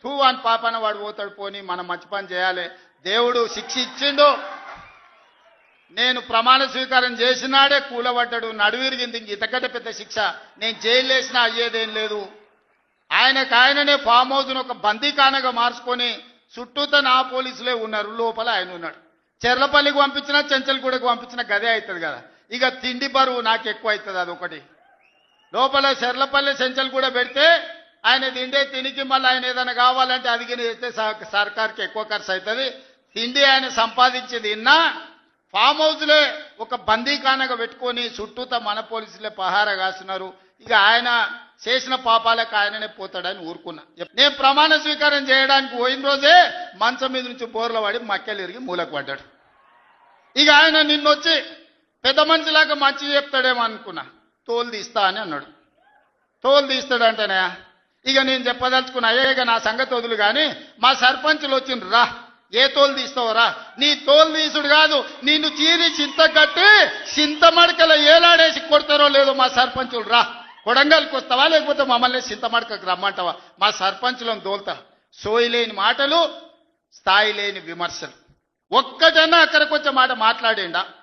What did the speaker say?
తూ అని పాపన వాడు పోతాడు, పోని మనం మంచి పని చేయాలి, దేవుడు శిక్ష ఇచ్చిండు. నేను ప్రమాణ స్వీకారం చేసినాడే కూలబడ్డాడు, నడువిరిగింది, ఇంక ఇంతకంటే పెద్ద శిక్ష నేను జైలు వేసినా అయ్యేదేం లేదు. ఆయననే ఫామ్ హౌస్ను ఒక బందీఖానగా మార్చుకొని చుట్టూతో నా పోలీసులే ఉన్నారు, లోపల ఆయన ఉన్నాడు. చెర్లపల్లికి పంపించినా చెంచల్గూడకు పంపించినా గదే అవుతుంది కదా. ఇక తిండి బరువు నాకు ఎక్కువ అవుతుంది, అదొకటి. లోపల చెర్లపల్లి చెంచల్గూడ పెడితే ఆయన తిండే తినికి మళ్ళీ ఆయన ఏదైనా కావాలంటే అదిగిన చేస్తే సర్కార్కి ఎక్కువ ఖర్చు అవుతుంది. తిండి ఆయన సంపాదించేది ఇన్నా ఫామ్ హౌస్లే ఒక బందీఖానగా పెట్టుకొని చుట్టూతో మన పోలీసులే పహారా కాస్తున్నారు. ఇక ఆయన చేసిన పాపాలకు ఆయననే పోతాడని ఊరుకున్నా. నేను ప్రమాణ స్వీకారం చేయడానికి పోయిన రోజే మంచం మీద నుంచి బోర్ల పడి మక్కెలు ఇరిగి మూలకు పడ్డాడు. ఇక ఆయన నిన్నొచ్చి పెద్ద మనిషిలాగా మంచి చెప్తాడేమో అనుకున్నా. తోలు తీస్తా అని అన్నాడు. తోలు తీస్తాడంటేనే ఇక నేను చెప్పదలుచుకున్నా, అయ్యా నా సంగతి వదులు కానీ మా సర్పంచులు వచ్చిండ్రు, రా ఏ తోలు తీస్తావరా, నీ తోలు తీసుడు కాదు, నిన్ను చీరి చింత కట్టి చింత మడకల ఏలాడేసి కొడతారో లేదో మా సర్పంచులు, రా కొడంగల్కి వస్తావా లేకపోతే మమ్మల్ని చింతమడకకు రమ్మంటావా, మా సర్పంచులను దోల్తా. సోయి లేని మాటలు, స్థాయి లేని విమర్శలు. ఒక్కటన్నా అక్కడికి వచ్చే మాట మాట్లాడేండా?